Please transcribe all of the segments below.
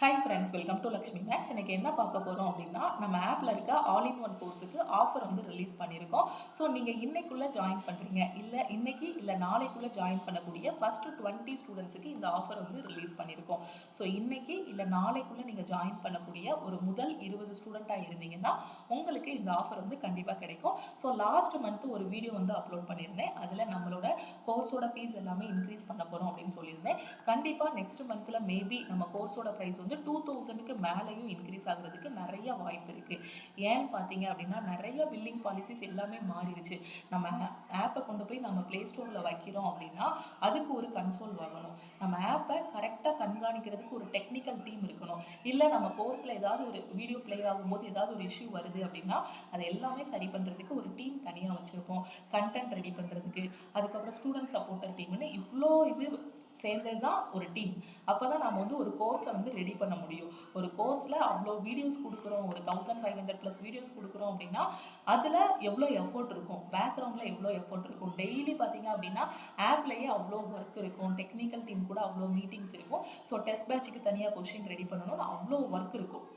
Hi friends, welcome to Lakshmi maths. இன்னைக்கு என்ன பார்க்க போகிறோம் அப்படின்னா, நம்ம ஆப்பில் இருக்க ஆல் இன் ஒன் கோர்ஸுக்கு ஆஃபர் வந்து ரிலீஸ் பண்ணியிருக்கோம். ஸோ நீங்கள் இன்னைக்குள்ளே ஜாயின் பண்ணுறீங்க, இல்லை இன்னைக்கு இல்லை நாளைக்குள்ளே ஜாயின் பண்ணக்கூடிய ஃபஸ்ட்டு 20 ஸ்டூடெண்ட்ஸுக்கு இந்த ஆஃபர் வந்து ரிலீஸ் பண்ணியிருக்கோம். ஸோ இன்னைக்கு இல்லை நாளைக்குள்ளே நீங்கள் ஜாயின் பண்ணக்கூடிய ஒரு முதல் 20 ஸ்டூடெண்ட்டாக இருந்தீங்கன்னா உங்களுக்கு இந்த ஆஃபர் வந்து கண்டிப்பாக கிடைக்கும். ஸோ லாஸ்ட் மந்த்து ஒரு வீடியோ வந்து அப்லோட் பண்ணியிருந்தேன். அதில் நம்மளோட கோர்ஸோட ஃபீஸ் எல்லாமே இன்க்ரீஸ் பண்ண போகிறோம் அப்படின்னு சொல்லியிருந்தேன். கண்டிப்பாக நெக்ஸ்ட் மந்த்தில் மேபி நம்ம கோர்ஸோட ப்ரைஸ் வந்து 2000க்கு மேலேயும் இன்க்ரீஸ் ஆகிறதுக்கு நிறைய வாய்ப்பு இருக்குது. ஏன்னு பார்த்தீங்க அப்படின்னா நிறைய பில்லிங் பாலிசிஸ் எல்லாமே மாறிடுச்சு. நம்ம ஆப்பை கொண்டு போய் நம்ம ப்ளே ஸ்டோரில் வைக்கிறோம் அப்படின்னா அதுக்கு ஒரு கன்சோல் வாங்கணும். நம்ம ஆப்பை கரெக்டாக கண்காணிக்கிறதுக்கு ஒரு டெக்னிக்கல் டீம் இருக்கணும். இல்லை நம்ம கோர்ஸில் ஏதாவது ஒரு வீடியோ ப்ளே ஆகும்போது ஏதாவது ஒரு இஷ்யூ வருது அப்படின்னா அதை எல்லாமே சரி பண்ணுறதுக்கு ஒரு டீம் தனியாக வச்சுருப்போம். கண்டென்ட் ரெடி பண்ணுறதுக்கு, அதுக்கப்புறம் ஸ்டூடெண்ட் சப்போர்ட்டர் டீம்னு இவ்வளோ இது சேர்ந்தது தான் ஒரு டீம். அப்போ தான் நம்ம வந்து ஒரு கோர்ஸை வந்து ரெடி பண்ண முடியும். ஒரு கோர்ஸில் அவ்வளோ வீடியோஸ் கொடுக்குறோம், ஒரு 1500+ வீடியோஸ் கொடுக்குறோம் அப்படின்னா அதில் எவ்வளோ எஃபோர்ட் இருக்கும், பேக்ரவுண்டில் எவ்வளோ எஃபோர்ட் இருக்கும். டெய்லி பார்த்தீங்க அப்படின்னா ஆப்லேயே அவ்வளோ ஒர்க் இருக்கும், டெக்னிக்கல் டீம் கூட அவ்வளோ மீட்டிங்ஸ் இருக்கும். ஸோ டெஸ்ட் பேட்சுக்கு தனியாக கொஷின் ரெடி பண்ணணும்னு அவ்வளோ ஒர்க் இருக்கும்.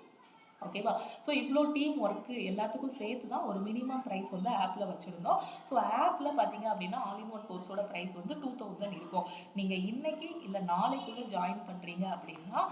ஓகேவா? ஸோ இவ்வளோ டீம் ஒர்க்கு எல்லாத்துக்கும் சேர்த்து தான் ஒரு மினிமம் ப்ரைஸ் வந்து ஆப்பில் வச்சுருந்தோம். ஸோ ஆப்பில் பார்த்தீங்க அப்படின்னா ஆல் இன் ஒன் கோர்ஸோட ப்ரைஸ் வந்து 2000 இருக்கும். நீங்கள் இன்னைக்கு இல்லை நாளைக்குள்ளே ஜாயின் பண்ணுறீங்க அப்படின்னா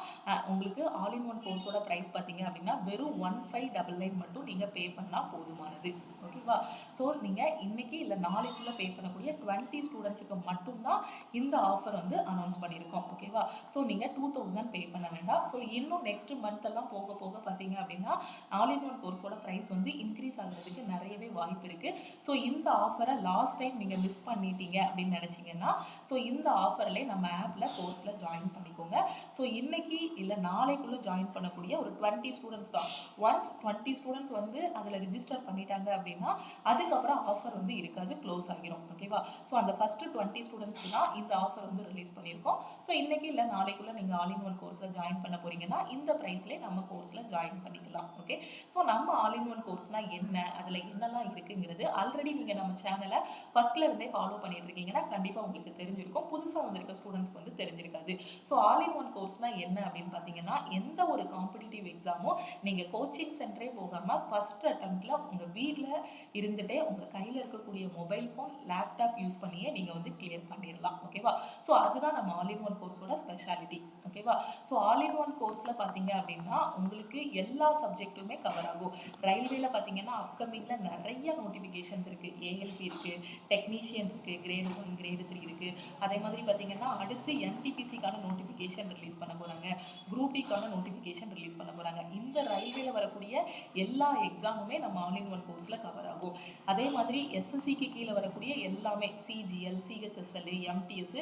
உங்களுக்கு ஆல் இன் ஒன் கோர்ஸோட ப்ரைஸ் பார்த்தீங்க அப்படின்னா வெறும் 1599 மட்டும் நீங்கள் பே பண்ணால் போதுமானது. ஓகேவா? ஸோ நீங்கள் இன்னைக்கு இல்லை நாளைக்குள்ளே பே பண்ணக்கூடிய 20 ஸ்டூடெண்ட்ஸுக்கு மட்டும்தான் இந்த ஆஃபர் வந்து அனௌன்ஸ் பண்ணியிருக்கோம். ஓகேவா? ஸோ நீங்கள் 2000 பே பண்ண வேண்டாம். ஸோ இன்னும் நெக்ஸ்ட் மந்த் எல்லாம் போக போக பார்த்தீங்க அப்படின்னா ஆல் இன் ஒன் கோர்ஸோட ப்ரைஸ் வந்து இன்க்ரீஸ் ஆகிறதுக்கு நிறையவே வாய்ப்பு இருக்குது. ஸோ இந்த ஆஃபரை லாஸ்ட் டைம் நீங்கள் மிஸ் பண்ணிட்டீங்க அப்படின்னு நினச்சிங்கன்னா ஸோ இந்த ஆஃபர்லேயே நம்ம ஆப்பில் கோர்ஸில் ஜாயின் பண்ணிக்கோங்க. ஸோ இன்னைக்கு இல்லை நாளைக்குள்ளே ஜாயின் பண்ணக்கூடிய ஒரு 20 ஸ்டூடெண்ட்ஸ் தான். ஒன்ஸ் 20 ஸ்டூடெண்ட்ஸ் வந்து அதில் ரிஜிஸ்டர் பண்ணிட்டாங்க அப்படின்னா அதுக்கப்புறம் ஆஃபர் வந்து இருக்காது, க்ளோஸ் ஆகிரும். ஓகேவா? ஸோ அந்த ஃபஸ்ட்டு 20 ஸ்டூடெண்ட்ஸ்க்கு தான் இந்த ஆஃபர் வந்து ரிலீஸ் பண்ணியிருக்கோம். ஸோ இன்னைக்கு இல்லை நாளைக்குள்ளே நீங்கள் ஆல் இன் ஒன் கோர்ஸில் ஜாயின் பண்ண போறீங்கன்னா இந்த ப்ரைஸ்லேயே நம்ம கோர்ஸில் ஜாயின் பண்ணிக்கலாம். ஓகே? ஸோ நம்ம ஆல் இன் ஒன் கோர்ஸ்னால் என்ன, அதில் என்னெல்லாம் இருக்குங்கிறது ஆல்ரெடி நீங்கள் நம்ம சேனலை ஃபர்ஸ்ட்ல இருந்தே ஃபாலோ பண்ணிட்டு இருக்கீங்கன்னா கண்டிப்பாக உங்களுக்கு தெரிஞ்சிருக்கும். புதுசாக வந்திருக்க ஸ்டூடெண்ட்ஸ்க்கு வந்து தெரிஞ்சிருக்காது. ஸோ ஆல் இன் ஒன் கோர்ஸ்னால் என்ன அப்படின்னு பார்த்தீங்கன்னா எந்த ஒரு காம்படிட்டிவ் எக்ஸாமும் நீங்கள் கோச்சிங் சென்டரே போகாமல் ஃபர்ஸ்ட் அட்டெம்ப்டில் உங்கள் வீட்டில் இருந்துகிட்டே உங்கள் கையில் இருக்கக்கூடிய மொபைல் ஃபோன், லேப்டாப் யூஸ் பண்ணியே நீங்கள் வந்து கிளியர் பண்ணிடலாம். ஓகேவா? ஸோ அதுதான் நம்ம ஆல் இன் ஒன் கோர்ஸோட ஸ்பெஷாலிட்டி. ஓகேவா? ஸோ ஆல் இன் ஒன் கோர்ஸில் பார்த்தீங்க அப்படின்னா உங்களுக்கு எல்லா சப்ஜெக்ட்டுமே கவர் ஆகும். ரயில்வேல பார்த்தீங்கன்னா அப்கமிங்கில் நிறைய நோட்டிஃபிகேஷன்ஸ் இருக்குது. ஏஎல்பி இருக்குது, டெக்னீஷியன் இருக்குது, கிரேடு 1 கிரேடு 3 இருக்குது. அதே மாதிரி பார்த்தீங்கன்னா அடுத்து என்டிபிசிக்கான நோட்டிஃபிகேஷன் ரிலீஸ் பண்ண போகிறாங்க, குரூப் டிக்கான நோட்டிஃபிகேஷன் ரிலீஸ் பண்ண போகிறாங்க. இந்த ரயில்வேல வரக்கூடிய எல்லா எக்ஸாமுமே நம்ம ஆல் இன் ஒன் கோர்ஸில் கவர் ஆகும். அதே மாதிரி எஸ்எஸ்சிக்கு கீழே வரக்கூடிய எல்லாமே சிஜிஎல், சிஹெச்எஸ்எல், எம்டிஎஸ்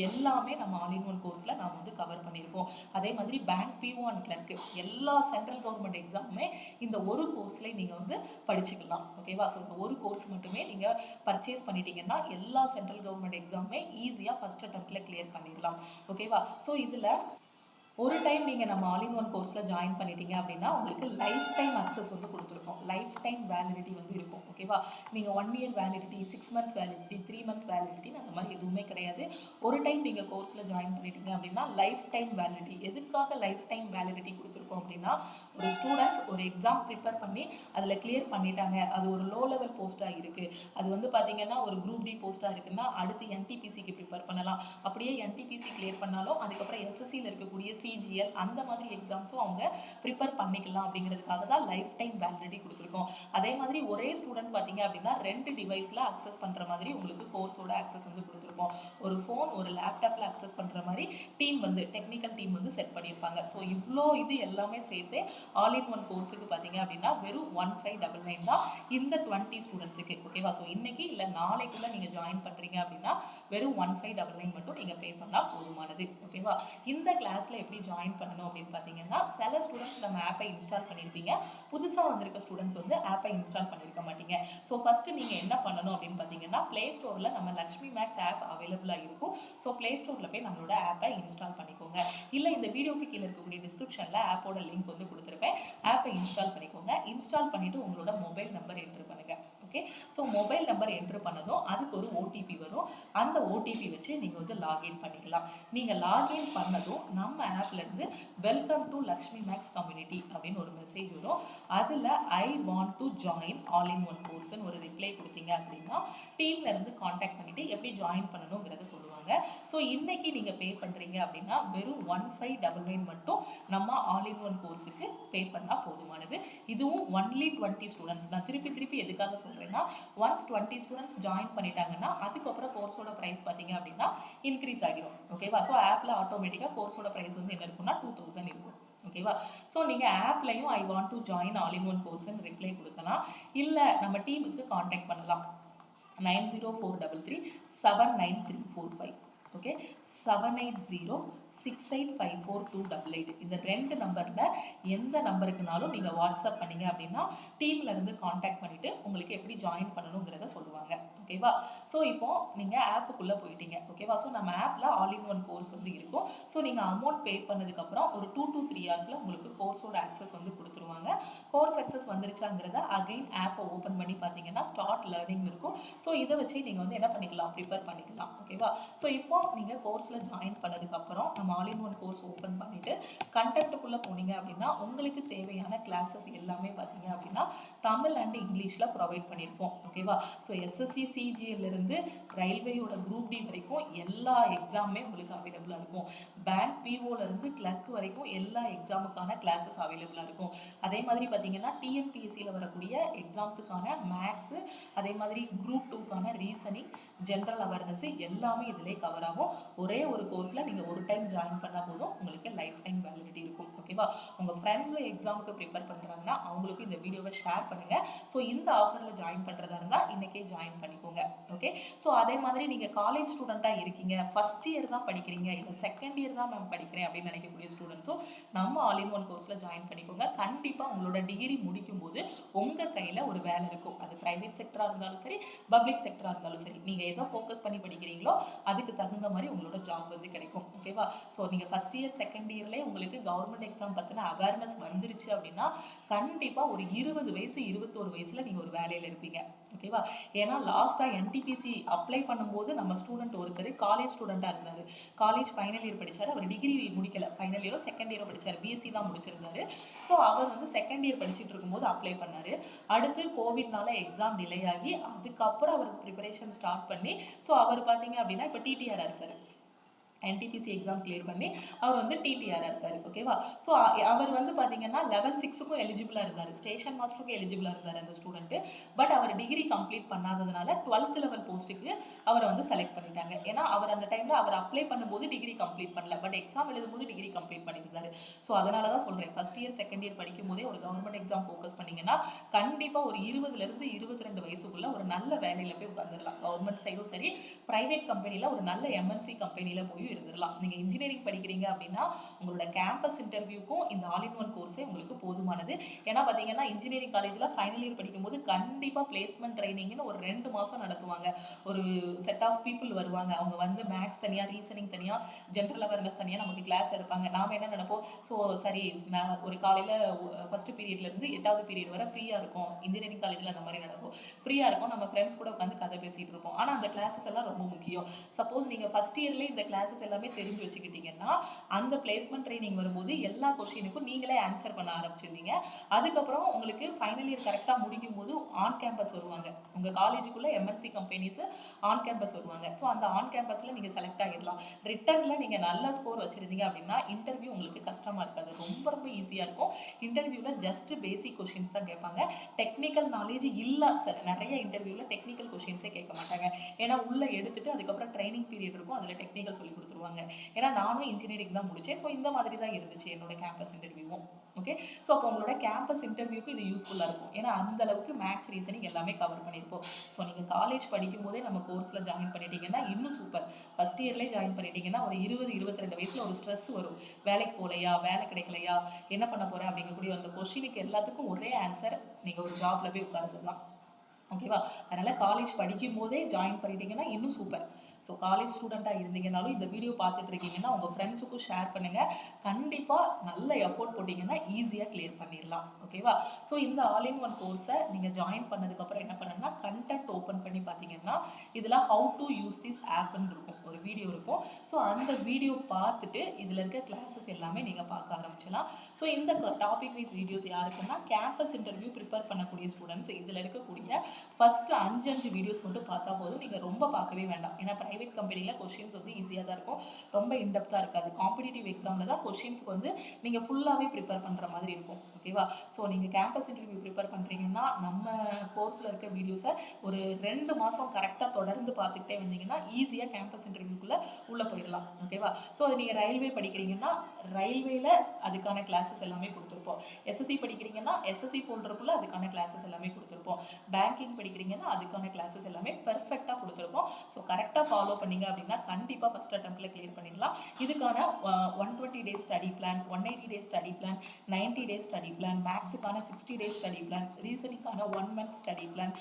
எல்லாமே நம்ம ஆல் இன் ஒன் கோர்ஸில் நாம் வந்து கவர் பண்ணியிருக்கோம். அதே மாதிரி பேங்க் பிஓ அண்ட் கிளர்க்கு எல்லா சென்ட்ரல் கவர்மெண்ட் எக்ஸாமுமே இந்த ஒரு கோர்ஸ்லேயே நீங்கள் வந்து படிச்சுக்கலாம். ஓகேவா? ஸோ இந்த ஒரு கோர்ஸ் மட்டுமே நீங்கள் பர்ச்சேஸ் பண்ணிட்டீங்கன்னா எல்லா சென்ட்ரல் கவர்மெண்ட் எக்ஸாமுமே ஈஸியாக ஃபர்ஸ்ட் அட்டெம்ப்டில் கிளியர் பண்ணிடலாம். ஓகேவா? ஸோ இதில் ஒரு டைம் நீங்கள் நம்ம ஆல் இன் ஒன் கோர்ஸில் ஜாயின் பண்ணிட்டீங்க அப்படின்னா உங்களுக்கு லைஃப் டைம் அக்சஸ் வந்து கொடுத்துருக்கோம். லைஃப் டைம் வேலிடிட்டி வந்து இருக்கும். ஓகேவா? நீங்கள் 1 year validity, 6 months validity, 3 months வேலிடிட்டின்னு அந்த மாதிரி எதுவுமே கிடையாது. ஒரு டைம் நீங்கள் கோர்ஸில் ஜாயின் பண்ணிட்டீங்க அப்படின்னா லைஃப் டைம் வேலிடிட்டி. எதுக்காக லைஃப் டைம் வேலிடிட்டி கொடுத்துருக்கோம் அப்படின்னா ஒரு ஸ்டூடெண்ட்ஸ் ஒரு எக்ஸாம் ப்ரிப்பேர் பண்ணி அதில் கிளியர் பண்ணிட்டாங்க, அது ஒரு லோ லெவல் போஸ்ட்டாக இருக்குது, அது வந்து பார்த்தீங்கன்னா ஒரு குரூப் டி போஸ்ட்டாக இருக்குன்னா அடுத்து என்டிபிசிக்கு ப்ரிப்பேர் பண்ணலாம். அப்படியே என்டிபிசி கிளியர் பண்ணாலும் அதுக்கப்புறம் எஸ்எஸ்சியில் இருக்கக்கூடிய சிஜிஎல் அந்த மாதிரி எக்ஸாம்ஸும் அவங்க ப்ரிப்பேர் பண்ணிக்கலாம். அப்படிங்கிறதுக்காக தான் லைஃப் டைம் வேலிடிட்டி கொடுத்துருக்கோம். அதே மாதிரி ஒரே ஸ்டூடெண்ட் பார்த்தீங்க அப்படின்னா 2 டிவைஸில் அக்சஸ் பண்ணுற மாதிரி உங்களுக்கு கோர்ஸோட அக்சஸ் வந்து கொடுத்துருக்கோம். ஒரு ஃபோன், ஒரு லேப்டாப்பில் அக்சஸ் பண்ணுற மாதிரி டீம் வந்து டெக்னிக்கல் டீம் வந்து செட் பண்ணியிருப்பாங்க. ஸோ இவ்வளோ இது எல்லாமே சேர்த்து ஆல் இன் ஒன் கோர்ஸுக்கு பார்த்தீங்க அப்படின்னா வெறும் 1599 தான் இந்த 20 ஸ்டூடெண்ட்ஸுக்கு. ஓகேவா? ஸோ இன்னைக்கு இல்லை நாளைக்குள்ளே நீங்கள் ஜாயின் பண்ணுறீங்க அப்படின்னா வெறும் 1599 மட்டும் நீங்கள் பே பண்ணால் போதுமானது. ஓகேவா? இந்த கிளாஸில் எப்படி ஜாயின் பண்ணணும் அப்படின்னு பார்த்தீங்கன்னா சில ஸ்டூடெண்ட்ஸ் நம்ம ஆப்பை இன்ஸ்டால் பண்ணியிருப்பீங்க, புதுசாக வந்திருக்க ஸ்டூடெண்ட்ஸ் வந்து ஆப்பை இன்ஸ்டால் பண்ணியிருக்க மாட்டீங்க. ஸோ ஃபஸ்ட்டு நீங்கள் என்ன பண்ணணும் அப்படின்னு பார்த்தீங்கன்னா ப்ளே ஸ்டோரில் நம்ம லக்ஷ்மி மேக்ஸ் ஆப் அவைலபிளாக இருக்கும். ஸோ ப்ளே ஸ்டோரில் போய் நம்மளோட ஆப்பை இன்ஸ்டால் பண்ணிக்கோங்க. இல்லை இந்த வீடியோக்கு கீழே இருக்கக்கூடிய டிஸ்கிரிப்ஷனில் ஆப்போட லிங்க் வந்து கொடுத்துருப்பேன். ஆப்பை இன்ஸ்டால் பண்ணிக்கோங்க. இன்ஸ்டால் பண்ணிவிட்டு உங்களோட மொபைல் நம்பர் என்ட்ரு பண்ணுங்கள். Okay. So mobile number enter பண்ணதும் அதுக்கு ஒரு ஓடிபி வரும். அந்த ஓடிபி வச்சு நீங்கள் வந்து லாகின் பண்ணிக்கலாம். நீங்கள் லாகின் பண்ணதும் நம்ம ஆப்லேருந்து welcome to Lakshmi Max community அப்படின்னு ஒரு மெசேஜ் வரும். அதில் I want to join all in one கோர்ஸ்ன்னு ஒரு ரிப்ளை கொடுத்தீங்க அப்படின்னா டீம்லேருந்து காண்டாக்ட் பண்ணிவிட்டு எப்படி ஜாயின் பண்ணணுங்கிறத சொல்லுவாங்க. ஸோ இன்றைக்கி நீங்கள் பே பண்ணுறீங்க அப்படின்னா வெறும் 1599 மட்டும் நம்ம ஆல் இன் ஒன் கோர்ஸுக்கு பே பண்ணால் போதுமானது. இதுவும் ஒன்லி 20 ஸ்டூடெண்ட்ஸ். நான் திருப்பி எதுக்காக சொல்கிறேன்னா, ஒன்ஸ் 20 ஸ்டூடெண்ட்ஸ் ஜாயின் பண்ணிட்டாங்கன்னா அதுக்கப்புறம் கோர்ஸோட ப்ரைஸ் பார்த்தீங்க அப்படின்னா இன்க்ரீஸ் ஆகிடும். ஓகேவா? ஸோ ஆப்பில் ஆட்டோமேட்டிக்காக கோர்ஸோட ப்ரைஸ் வந்து என்ன இருக்குன்னா 2000 இருக்கும். ஓகேவா? ஸோ நீங்கள் ஆப்லையும் I want to join all in one கோர்ஸ்ன்னு ரிப்ளை கொடுக்கலாம். இல்லை நம்ம டீமுக்கு காண்டாக்ட் பண்ணலாம். 9043379345. ஓகே, 7806854288. இந்த 2 நம்பரில் எந்த நம்பருக்குனாலும் நீங்கள் வாட்ஸ்அப் பண்ணீங்க அப்படின்னா டீம்லேருந்து காண்டாக்ட் பண்ணிவிட்டு உங்களுக்கு எப்படி ஜாயின் பண்ணணுங்கிறத சொல்லுவாங்க. ஓகேவா? ஸோ இப்போ நீங்கள் ஆப்புக்குள்ளே போயிட்டீங்க. ஓகேவா? ஸோ நம்ம ஆப்பில் ஆல் இன் ஒன் கோர்ஸ் வந்து இருக்கும். ஸோ நீங்கள் அமௌண்ட் பே பண்ணதுக்கப்புறம் ஒரு 2 to 3 ஹவர்ஸில் உங்களுக்கு கோர்ஸோட ஆக்சஸ் வந்து கொடுத்துருவாங்க. கோர்ஸ் ஆக்சஸ் வந்துருச்சாங்கிறத அகைன் ஆப்பை ஓப்பன் பண்ணி பார்த்தீங்கன்னா ஸ்டார்ட் லேர்னிங் இருக்கும். ஸோ இதை வச்சு நீங்கள் வந்து என்ன பண்ணிக்கலாம், ப்ரிப்பேர் பண்ணிக்கலாம். ஓகேவா? ஸோ இப்போ நீங்கள் கோர்ஸில் ஜாயின் பண்ணதுக்கப்புறம் நம்ம all in one course open பண்ணிவிட்டு கண்டென்ட்டுக்குள்ளே போனீங்க அப்படின்னா உங்களுக்கு தேவையான கிளாஸஸ் எல்லாமே பார்த்தீங்க அப்படின்னா தமிழ் அண்ட் இங்கிலீஷில் ப்ரொவைட் பண்ணியிருப்போம். ஓகேவா? ஸோ எஸ்எஸ்சி சிஜிஎல்லிருந்து ரயில்வேயோட குரூப் டி வரைக்கும் எல்லா எக்ஸாமுமே உங்களுக்கு அவைலபிளாக இருக்கும். பேங்க் பிஓலேருந்து கிளர்க் வரைக்கும் எல்லா எக்ஸாமுக்கான கிளாஸஸ் அவைலபிளாக இருக்கும். அதே மாதிரி பார்த்தீங்கன்னா டிஎன்பிஎஸ்சியில் வரக்கூடிய எக்ஸாம்ஸுக்கான மேக்ஸு, அதே மாதிரி குரூப் 2க்கான ரீசனிங், ஜென்ரல் அவேர்னஸ் எல்லாமே இதிலே கவர் ஆகும். ஒரே ஒரு கோர்ஸில் நீங்கள் ஒரு டைம் ஜாயின் பண்ணால் போதும், உங்களுக்கு லைஃப் டைம் வேலிடிட்டி இருக்கும். ஓகேவா? உங்கள் ஃப்ரெண்ட்ஸும் எக்ஸாமுக்கு ப்ரிப்பேர் பண்ணுறாங்கன்னா அவங்களுக்கு இந்த வீடியோவை ஷேர் பண்ணுங்கள். ஸோ இந்த ஆஃபரில் ஜாயின் பண்ணுறதா இருந்தால் இன்றைக்கே ஜாயின் பண்ணிக்கோங்க. ஓகே. ஸோ அதே மாதிரி நீங்கள் காலேஜ் ஸ்டூடெண்ட்டாக இருக்கீங்க, ஃபஸ்ட் இயர் தான் படிக்கிறீங்க, இல்லை செகண்ட் இயர் தான் மேம் படிக்கிறேன் அப்படின்னு நினைக்கக்கூடிய ஸ்டூடெண்ட்ஸும் நம்ம ஆல் இன் ஒன் கோர்ஸில் ஜாயின் பண்ணிக்கோங்க. கண்டிப்பாக உங்களோட டிகிரி முடிக்கும் போது உங்கள் கையில் ஒரு வேலை இருக்கும். அது ப்ரைவேட் செக்டராக இருந்தாலும் சரி, பப்ளிக் செக்டராக இருந்தாலும் சரி, நீங்கள் எதோ ஃபோக்கஸ் பண்ணி படிக்கிறீங்களோ அதுக்கு தகுந்த மாதிரி உங்களோட ஜாப் வந்து கிடைக்கும். ஓகேவா? ஸோ நீங்கள் ஃபஸ்ட் இயர் செகண்ட் இயர்லேயே உங்களுக்கு கவர்மெண்ட் எக்ஸாம் பற்றின அவேர்னஸ் வந்துருச்சு அப்படின்னா கண்டிப்பாக ஒரு 20 வயசு 21 வயசில் நீங்கள் ஒரு வேலையில் இருப்பீங்க. ஓகேவா? ஏன்னா லாஸ்ட்டாக என்டிபிசி அப்ளை பண்ணும்போது நம்ம ஸ்டூடெண்ட் ஒருத்தர் காலேஜ் ஸ்டூடெண்ட்டாக இருந்தார். காலேஜ் ஃபைனல் இயர் படித்தார். அவர் டிகிரி முடிக்கலை, ஃபைனல் இயரோ செகண்ட் இயரோ படித்தார், பிஎஸ்சி தான் முடிச்சிருந்தாரு. ஸோ அவர் வந்து செகண்ட் இயர் படிச்சுட்டு இருக்கும்போது அப்ளை பண்ணார். அடுத்து கோவிட்னால எக்ஸாம் டிலே ஆகி அதுக்கப்புறம் அவர் ப்ரிப்பரேஷன் ஸ்டார்ட் பண்ணி ஸோ அவர் பார்த்தீங்க அப்படின்னா இப்போ டிடிஆராக இருக்கார். என்டிபிசி எக்ஸாம் கிளியர் பண்ணி அவர் வந்து டிடிஆராக இருக்கார். ஓகேவா? ஸோ அவர் வந்து பார்த்தீங்கன்னா லெவல் 6க்கும் எலிஜிபிளாக இருந்தார், ஸ்டேஷன் மாஸ்டருக்கும் எலிஜிபிளாக இருந்தார் அந்த ஸ்டூடெண்ட்டு. பட் அவர் டிகிரி கம்ப்ளீட் பண்ணாததுனால 12th லெவல் போஸ்ட்டுக்கு அவரை வந்து செலக்ட் பண்ணிட்டாங்க. ஏன்னா அவர் அந்த டைமில் அவர் அப்ளை பண்ணும்போது டிகிரி கம்ப்ளீட் பண்ணல, பட் எக்ஸாம் எழுதும்போது டிகிரி கம்ப்ளீட் பண்ணியிருந்தார். ஸோ அதனால தான் சொல்கிறேன், ஃபஸ்ட் இயர் செகண்ட் இயர் படிக்கும் போதே ஒரு கவர்மெண்ட் எக்ஸாம் ஃபோக்கஸ் பண்ணிங்கன்னா கண்டிப்பாக ஒரு 20லேருந்து 22 வயசுக்குள்ளே ஒரு நல்ல வேலையில் போய் உட்காந்துடலாம். கவர்மெண்ட் சைடும் சரி, ப்ரைவேட் கம்பெனியில் ஒரு நல்ல எம்என்சி கம்பெனியில் போய் இருந்துடலாம். நீங்கள் இன்ஜினியரிங் படிக்கிறீங்க அப்படின்னா உங்களோட கேம்பஸ் இன்டர்வியூக்கும் இந்த ஆல் இன் ஒன் கோர்ஸே உங்களுக்கு போதுமானது. ஏன்னா பார்த்தீங்கன்னா இன்ஜினியரிங் காலேஜில் ஃபைனல் இயர் படிக்கும்போது கண்டிப்பாக பிளேஸ்மெண்ட் ட்ரைனிங்னு ஒரு 2 மாதம் நடத்துவாங்க. ஒரு செட் ஆஃப் பீப்புள் வருவாங்க. அவங்க வந்து மேக்ஸ் தனியாக, ரீசனிங் தனியாக, ஜென்ரல் அவேர்னஸ் தனியாக நமக்கு கிளாஸ் எடுப்பாங்க. நாம் என்ன நினைப்போம், ஸோ சரி நான் ஒரு காலையில் ஃபஸ்ட்டு பீரியட்லேருந்து 8வது பீரியட் வரை ஃப்ரீயாக இருக்கும், இன்ஜினியரிங் காலேஜில் அந்த மாதிரி நடக்கும், ஃப்ரீயாக இருக்கும், நம்ம ஃப்ரெண்ட்ஸ் கூட உட்காந்து கதை பேசிகிட்டு இருப்போம். ஆனால் அந்த கிளாஸஸ் எல்லாம் ரொம்ப முக்கியம். சப்போஸ் நீங்கள் ஃபஸ்ட் இயர்லேயே இந்த கிளாஸஸ் எல்லாமே தெரிஞ்சு வச்சுக்கிட்டீங்கன்னா அந்த பிளேஸ்மெண்ட் ட்ரைனிங் வரும்போது எல்லா கொஸ்டினுக்கும் நீங்களே ஆன்சர் பண்ண ஆரம்பிச்சிருவீங்க. அதுக்கப்புறம் உங்களுக்கு ஃபைனல் இயர் கரெக்டாக முடிக்கும் போது ஆன் கேம்பஸ் வருவாங்க. உங்கள் காலேஜுக்குள்ளே எம்என்சி கம்பெனிஸ் ஆன் கேம்பஸ் வருவாங்க. ஸோ அந்த ஆன் கேம்பஸில் நீங்கள் செலக்ட் ஆகிடலாம். ரிட்டர்னில் நீங்கள் நல்ல ஸ்கோர் வச்சுருந்தீங்க அப்படின்னா இன்டர்வியூ உங்களுக்கு கஷ்டமாக இருக்காது, ரொம்ப ரொம்ப ஈஸியாக இருக்கும். இன்டர்வியூவில் ஜஸ்ட் பேசிக் கொஷின்ஸ் தான் கேட்பாங்க. டெக்னிக்கல் நாலேஜ் இல்லை சார், நிறைய இன்டர்வியூவில் டெக்னிக்கல் கொஷின்ஸே கேட்க மாட்டாங்க. ஏன்னா உள்ளே எடுத்துகிட்டு அதுக்கப்புறம் ட்ரைனிங் பீரியட் இருக்கும், அதில் டெக்னிக்கல் சொல்லி கொடுத்துருவாங்க. ஏன்னா நானும் இன்ஜினியரிங் தான் முடித்தேன். ஸோ இந்த மாதிரி தான் இருந்துச்சு என்னோட கேம்பஸ் இன்டர்வியூவும். ஓகே. ஸோ அப்போ உங்களோட கேம்பஸ் இன்டர்வியூக்கு இது யூஸ்ஃபுல்லாக இருக்கும். ஏன்னா அந்த அளவுக்கு மேக்ஸ், ரீசனிங் எல்லாமே கவர் பண்ணியிருப்போம். ஸோ நீங்கள் காலேஜ் படிக்கும் போதே நம்ம கோர்ஸில் ஜாயின் பண்ணிட்டீங்கன்னா இன்னும் சூப்பர். ஃபஸ்ட் இயர்லேயே ஜாயின் பண்ணிட்டீங்கன்னா ஒரு 20-22 வயசில் ஒரு ஸ்ட்ரெஸ் வரும். வேலைக்கு போகலையா, வேலை கிடைக்கலையா, என்ன பண்ண போகிறேன் அப்படிங்கக்கூடிய அந்த கொஸ்டினுக்கு எல்லாத்துக்கும் ஒரே ஆன்சர், நீங்கள் ஒரு ஜாப்ல போய் உட்கார்ந்துடலாம். ஓகேவா? அதனால் காலேஜ் படிக்கும் போதே ஜாயின் பண்ணிட்டீங்கன்னா இன்னும் சூப்பர். ஸோ காலேஜ் ஸ்டூடெண்ட்டாக இருந்தீங்கனாலும் இந்த வீடியோ பார்த்துட்டு இருக்கீங்கன்னா உங்கள் ஃப்ரெண்ட்ஸுக்கும் ஷேர் பண்ணுங்கள். கண்டிப்பாக நல்ல எஃபோர்ட் போட்டிங்கன்னா ஈஸியாக கிளியர் பண்ணிடலாம். ஓகேவா? ஸோ இந்த ஆல் இன் ஒன் கோர்ஸை நீங்கள் ஜாயின் பண்ணதுக்கப்புறம் என்ன பண்ணுன்னா கண்டென்ட் ஓப்பன் பண்ணி பார்த்தீங்கன்னா இதில் ஹவு டு யூஸ் திஸ் ஆப்னு இருக்கும், ஒரு வீடியோ இருக்கும். ஸோ அந்த வீடியோ பார்த்துட்டு இதில் இருக்க கிளாஸஸ் எல்லாமே நீங்கள் பார்க்க ஆரம்பிச்சலாம். ஸோ இந்த டாபிக் வைஸ் வீடியோஸ் யாருக்குன்னா கேம்பஸ் இன்டர்வியூ ப்ரிப்பேர் பண்ணக்கூடிய ஸ்டூடெண்ட்ஸ் இதில் இருக்கக்கூடிய ஃபஸ்ட்டு 5 வீடியோஸ் மட்டும் பார்த்தா போதும். நீங்கள் ரொம்ப பார்க்கவே வேண்டாம். ஏன்னா ப்ரைவேட் கம்பெனியில் கொஷின்ஸ் வந்து ஈஸியாக தான் இருக்கும், ரொம்ப இன்டெப்த்தாக இருக்காது. காம்படிட்டிவ் எக்ஸாமில் தான் கொஷின்ஸ்க்கு வந்து நீங்கள் ஃபுல்லாகவே ப்ரிப்பேர் பண்ணுற மாதிரி இருக்கும். ஓகேவா? ஸோ நீங்கள் கேம்பஸ் இன்டர்வியூ ப்ரிப்பேர் பண்ணுறீங்கன்னா நம்ம கோர்ஸில் இருக்க வீடியோஸை ஒரு 2 மாதம் கரெக்டாக தொடர்ந்து பார்த்துக்கிட்டே வந்தீங்கன்னா ஈஸியாக கேம்பஸ் இன்டர்வியூக்குள்ளே உள்ளே போயிடலாம். ஓகேவா? ஸோ அது நீங்கள் ரயில்வே படிக்கிறீங்கன்னா ரயில்வேல அதுக்கான கிளாஸஸ் எல்லாமே கொடுத்துருப்போம். எஸ்எஸ்சி படிக்கிறீங்கன்னா எஸ்எஸ்சி ஃபோல்டருக்குள்ளே அதுக்கான கிளாஸஸ் எல்லாமே கொடுத்துருப்போம். பேங்கிங் படிக்கிறீங்கன்னா அதுக்கான கிளாஸஸ் எல்லாமே பெர்ஃபெக்டாக கொடுத்துருப்போம். ஸோ கரெக்டாக ஃபாலோ பண்ணீங்க அப்படின்னா கண்டிப்பாக ஃபஸ்ட் அட்டெம்ப்டில் கிளியர் பண்ணிடலாம். இதுக்கான 120 days study plan, 180 days study plan, 90 days study plan, மேக்ஸுக்கான 60 டேஸ் ஸ்டடி பிளான், ரீசனிங்கான 1 மந்த் ஸ்டடி பிளான்,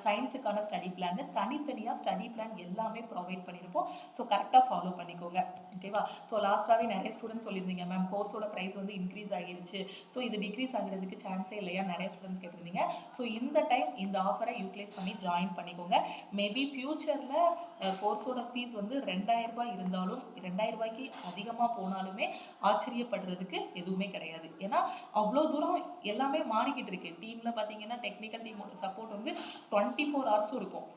சயின்ஸுக்கான ஸ்டடி பிளான், தனித்தனியாக ஸ்டடி பிளான் எல்லாமே ப்ரொவைட் பண்ணியிருப்போம். ஸோ கரெக்டாக ஃபாலோ பண்ணிக்கோங்க. ஓகேவா? ஸோ லாஸ்ட்டாகவே நிறைய ஸ்டூடெண்ட்ஸ் சொல்லியிருந்தீங்க மேம் கோர்ஸோட ப்ரைஸ் வந்து இன்க்ரீஸ் ஆகிருச்சு, ஸோ இது டிக்ரீஸ் ஆகிறதுக்கு சான்ஸே இல்லையா, நிறைய ஸ்டூடெண்ட்ஸ் கேட்டிருந்தீங்க. ஸோ இந்த டைம் இந்த ஆஃபரை யூட்டிலைஸ் பண்ணி ஜாயின் பண்ணிக்கோங்க. மேபி ஃபியூச்சரில் கோர்ஸோட ஃபீஸ் வந்து 2000 ரூபாய் இருந்தாலும் 2000 ரூபாய்க்கு அதிகமாக போனாலுமே ஆச்சரியப்படுறதுக்கு எதுவுமே கிடையாது. ஏன்னா அவ்வளோ தூரம் எல்லாமே மாறிக்கிட்டு இருக்கு. டீமில் பார்த்தீங்கன்னா டெக்னிக்கல் டீமோட சப்போர்ட் வந்து 24 ஹவர்ஸும் இருக்கும்.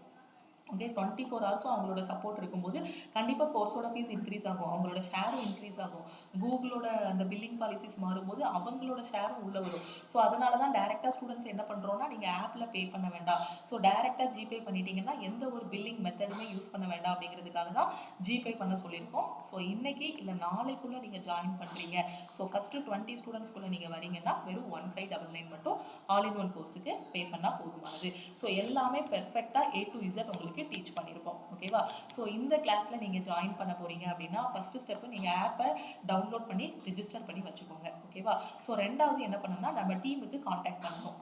ஓகே, 24 ஹவர்ஸும் அவங்களோட சப்போர்ட் இருக்கும்போது கண்டிப்பாக கோர்ஸோட ஃபீஸ் இன்க்ரீஸ் ஆகும், அவங்களோட ஷேரும் இன்க்ரீஸ் ஆகும். கூகுளோட அந்த பில்லிங் பாலிசிஸ் மாறும்போது அவங்களோட ஷேரும் உள்ளே வரும். ஸோ அதனால தான் டேரெக்டாக ஸ்டூடெண்ட்ஸ் என்ன பண்ணுறோன்னா நீங்கள் ஆப்பில் பே பண்ண வேண்டாம், ஸோ டேரெக்டாக ஜிபே பண்ணிட்டீங்கன்னா எந்த ஒரு பில்லிங் மெத்தடுமே யூஸ் பண்ண வேண்டாம் அப்படிங்கிறதுக்காக தான் ஜிபே பண்ண சொல்லியிருக்கோம். ஸோ இன்றைக்கி இல்லை நாளைக்குள்ளே நீங்கள் ஜாயின் பண்ணுறீங்க, ஸோ ஃபஸ்ட்டு 20 ஸ்டூடெண்ட்ஸ்குள்ளே நீங்கள் வரீங்கன்னா வெறும் 1599 மட்டும் ஆல் இன் ஒன் கோர்ஸுக்கு பே பண்ணால் போதுமானது. ஸோ எல்லாமே பெர்ஃபெக்டாக A to Z உங்களுக்கு டீச் பண்ணியிருப்போம். ஓகேவா? ஸோ இந்த கிளாஸில் நீங்கள் ஜாயின் பண்ண போகிறீங்க அப்படின்னா ஃபஸ்ட்டு ஸ்டெப்பு நீங்கள் ஆப்பை டவுன்லோட் பண்ணி ரிஜிஸ்டர் பண்ணி வச்சுக்கோங்க. ஓகேவா? ஸோ ரெண்டாவது என்ன பண்ணணும்னா நம்ம டீமுக்கு காண்டாக்ட் பண்ணணும்.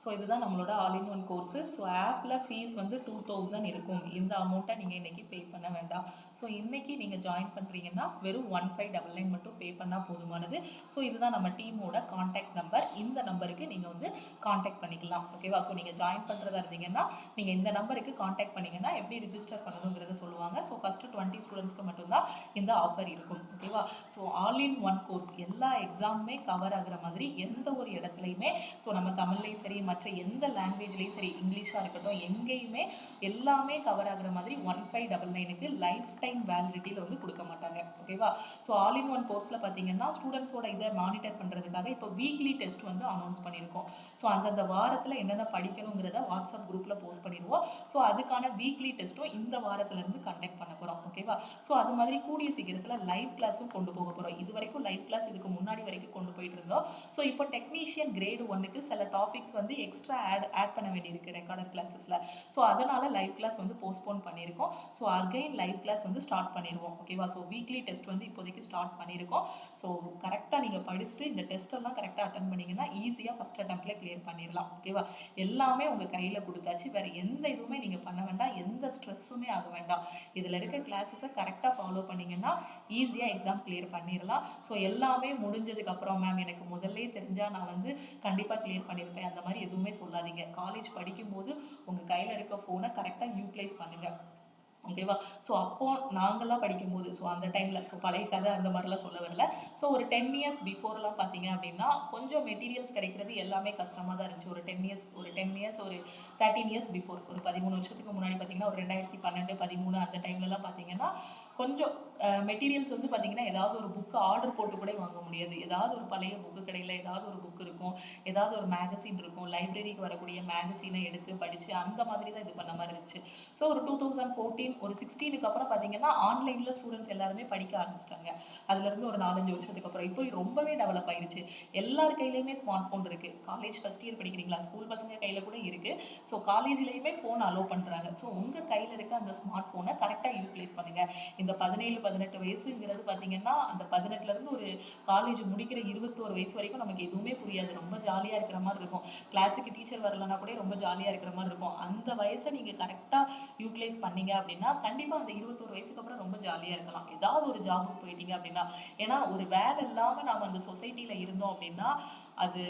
ஸோ இதுதான் நம்மளோட all in one course. So ஆப்பில் ஃபீஸ் வந்து 2000 இருக்கும். இந்த அமௌண்ட்டை நீங்கள் இன்றைக்கி பே பண்ண வேண்டாம். ஸோ இன்றைக்கி நீங்கள் ஜாயின் பண்ணுறீங்கன்னா வெறும் 1599 மட்டும் பே பண்ணால் போதுமானது. ஸோ இதுதான் நம்ம டீமோட காண்டாக்ட் நம்பர். இந்த நம்பருக்கு நீங்கள் வந்து காண்டாக்ட் பண்ணிக்கலாம். ஓகேவா? ஸோ நீங்கள் ஜாயின் பண்ணுறதா இருந்தீங்கன்னா நீங்கள் இந்த நம்பருக்கு காண்டாக்ட் பண்ணிங்கன்னா எப்படி ரிஜிஸ்டர் பண்ணணுங்கிறத சொல்லுவாங்க. ஸோ ஃபஸ்ட்டு 20 ஸ்டூடெண்ட்ஸ்க்கு மட்டும்தான் இந்த ஆஃபர் இருக்கும். ஓகேவா? So all in one course எல்லா எக்ஸாமுமே கவர் ஆகிற மாதிரி எந்த ஒரு இடத்துலையுமே, ஸோ நம்ம தமிழ்லையும் சரி மற்ற எந்த லாங்குவேஜ்லேயும் சரி, இங்கிலீஷாக இருக்கட்டும், எங்கேயுமே எல்லாமே கவர் ஆகிற மாதிரி 1599க்கு லைஃப் டைம் வேலிடிட்டியில் வந்து கொடுக்க மாட்டாங்க. ஓகேவா? ஸோ ஆல் இன் ஒன் கோர்ஸில் பார்த்தீங்கன்னா ஸ்டூடெண்ட்ஸோட இதை மானிட்டர் பண்ணுறதுக்காக இப்போ வீக்லி டெஸ்ட் வந்து அனௌன்ஸ் பண்ணியிருக்கோம். ஸோ அந்தந்த வாரத்தில் என்னென்ன படிக்கணுங்கிறத வாட்ஸ்அப் குரூப்பில் போஸ்ட் பண்ணிடுவோம். ஸோ அதுக்கான வீக்லி டெஸ்ட்டும் இந்த வாரத்துலேருந்து கண்டக்ட் பண்ண போகிறோம். ஓகேவா? ஸோ அது மாதிரி கூடிய சீக்கிரத்தில் லைவ் கிளாஸும் கொண்டு போக போகிறோம். இது வரைக்கும் லைவ் கிளாஸ் இதுக்கு முன்னாடி வரைக்கும் கொண்டு போயிட்டு இருந்தோம். ஸோ இப்போ டெக்னீஷியன் கிரேடு 1க்கு சில டாபிக்ஸ் வந்து எக்ஸ்ட்ரா ஆட் பண்ண வேண்டியிருக்கு ரெக்கார்டட் கிளாஸஸில். ஸோ அதனால் லைவ் கிளாஸ் வந்து போஸ்ட்போன் பண்ணியிருக்கோம். ஸோ அகைன் லைவ் கிளாஸ் வந்து ஸ்டார்ட் பண்ணிடுவோம். ஓகேவா? ஸோ வீக்லி டெஸ்ட் வந்து இப்போதைக்கு ஸ்டார்ட் பண்ணியிருக்கோம். ஸோ கரெக்டாக நீங்கள் படிச்சுட்டு இந்த டெஸ்ட்டெல்லாம் கரெக்டாக அட்டன் பண்ணிங்கன்னா ஈஸியாக ஃபஸ்ட் அட்டெம்ப்டில் கிளியர் பண்ணிடலாம். ஓகேவா? எல்லாமே உங்கள் கையில் கொடுத்தாச்சு. வேறு எந்த இதுவுமே நீங்கள் பண்ண வேண்டாம், எந்த ஸ்ட்ரெஸ்ஸுமே ஆக வேண்டாம். இதில் இருக்க கிளாஸஸை கரெக்டாக ஃபாலோ பண்ணிங்கன்னா ஈஸியாக எக்ஸாம் கிளியர் பண்ணிடலாம். ஸோ எல்லாமே முடிஞ்சதுக்கப்புறம் மேம் எனக்கு முதல்ல தெரிஞ்சால் நான் வந்து கண்டிப்பாக கிளியர் பண்ணியிருப்பேன் அந்த மாதிரி எதுவுமே சொல்லாதீங்க. காலேஜ் படிக்கும்போது உங்கள் கையில் இருக்க ஃபோனை கரெக்டாக யூட்டிலைஸ் பண்ணுங்கள். ஓகேவா? ஸோ அப்போது நாங்கள்லாம் படிக்கும்போது ஸோ அந்த டைமில் ஸோ பழைய கதை அந்த மாதிரிலாம் சொல்ல வரல. ஸோ ஒரு 10 இயர்ஸ் பிஃபோர்லாம் பார்த்தீங்க அப்படின்னா கொஞ்சம் மெட்டீரியல்ஸ் கிடைக்கிறது எல்லாமே கஷ்டமாக தான் இருந்துச்சு. ஒரு 10 இயர்ஸ் ஒரு 13 இயர்ஸ் பிஃபோர், ஒரு 13 வருஷத்துக்கு முன்னாடி பார்த்தீங்கன்னா ஒரு 2012, 13 அந்த டைம்லலாம் பார்த்தீங்கன்னா கொஞ்சம் மெட்டீரியல்ஸ் வந்து பார்த்தீங்கன்னா ஏதாவது ஒரு புக்கு ஆர்டர் போட்டு கூட வாங்க முடியாது. ஏதாவது ஒரு பழைய புக்கு கடையில் ஏதாவது ஒரு புக் இருக்கும், ஏதாவது ஒரு மேகசின் இருக்கும், லைப்ரரிக்கு வரக்கூடிய மேகசினை எடுத்து படித்து அந்த மாதிரி தான் இது பண்ண மாதிரி இருந்துச்சு. ஸோ ஒரு 2014 ஒரு 16க்கு அப்புறம் பார்த்தீங்கன்னா ஆன்லைனில் ஸ்டூடெண்ட்ஸ் எல்லாருமே படிக்க ஆரம்பிச்சிட்டாங்க. அதுலேருந்து ஒரு 4-5 வருஷத்துக்கு அப்புறம் இப்போ ரொம்பவே டெவலப் ஆயிடுச்சு. எல்லார் கையிலையுமே ஸ்மார்ட் ஃபோன் இருக்குது. காலேஜ் ஃபஸ்ட் இயர் படிக்கிறீங்களா, ஸ்கூல் பசங்க கையில் கூட இருக்குது. ஸோ காலேஜ்லேயுமே ஃபோன் அலோவ் பண்ணுறாங்க. ஸோ உங்கள் கையில் இருக்க அந்த ஸ்மார்ட் ஃபோனை கரெக்டாக யூட்டிலைஸ் பண்ணுங்கள். இந்த 17 18 வயசுங்கிறது பார்த்தீங்கன்னா அந்த 18லேருந்து ஒரு காலேஜ் முடிக்கிற 21 வயசு வரைக்கும் நமக்கு எதுவுமே புரியாது. ரொம்ப ஜாலியாக இருக்கிற மாதிரி இருக்கும். கிளாஸுக்கு டீச்சர் வரலன்னா கூட ரொம்ப ஜாலியாக இருக்கிற மாதிரி இருக்கும். அந்த வயசை நீங்கள் கரெக்டாக யூட்டிலைஸ் பண்ணீங்க அப்படின்னா கண்டிப்பாக அந்த 21 வயசுக்கு அப்புறம் ரொம்ப ஜாலியாக இருக்கலாம். ஏதாவது ஒரு ஜாபுக்கு போயிட்டீங்க அப்படின்னா, ஏன்னா ஒரு வேலை இல்லாமல் நாம் அந்த சொசைட்டியில் இருந்தோம் அப்படின்னா அது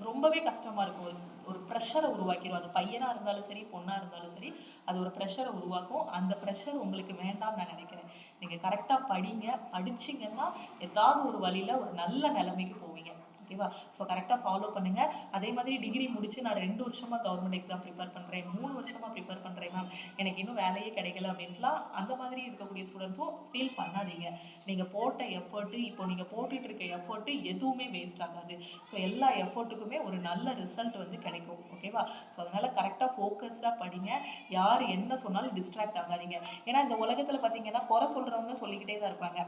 ரொம்பவே கஷ்டமா இருக்கும். ஒரு ஒரு ப்ரெஷரை உருவாக்கிடும். அது பையனா இருந்தாலும் சரி, பொண்ணா இருந்தாலும் சரி, அது ஒரு ப்ரெஷரை உருவாக்கும். அந்த ப்ரெஷர் உங்களுக்கு வேண்டாம்னு நான் நினைக்கிறேன். நீங்க கரெக்டா படிங்க. படிச்சீங்கன்னா ஏதாவது ஒரு வழியில ஒரு நல்ல நிலைமைக்கு போவீங்க. ஓகேவா? ஸோ கரெக்டாக ஃபாலோ பண்ணுங்க. அதே மாதிரி டிகிரி முடிச்சு நான் 2 வருஷமா கவர்மெண்ட் எக்ஸாம் ப்ரிப்பேர் பண்றேன், 3 வருஷமா ப்ரிப்பேர் பண்றேன் மேம், எனக்கு இன்னும் வேலையே கிடைக்கல அப்படின்ட்டுலாம் அந்த மாதிரி இருக்கக்கூடிய ஸ்டூடெண்ட்ஸும் ஃபீல் பண்ணாதீங்க. நீங்க போட்ட எஃபர்ட், இப்போ நீங்க போட்டுட்டு இருக்க எஃபர்ட் எதுவுமே வேஸ்ட் ஆகாது. ஸோ எல்லா எஃபர்ட்டுக்குமே ஒரு நல்ல ரிசல்ட் வந்து கிடைக்கும். ஓகேவா? ஸோ அதனால கரெக்டாக ஃபோக்கஸ்டாக படிங்க. யார் என்ன சொன்னாலும் டிஸ்ட்ராக்ட் ஆகாதீங்க. ஏன்னா இந்த உலகத்துல பார்த்தீங்கன்னா குறை சொல்றவங்க சொல்லிக்கிட்டே தான் இருப்பாங்க.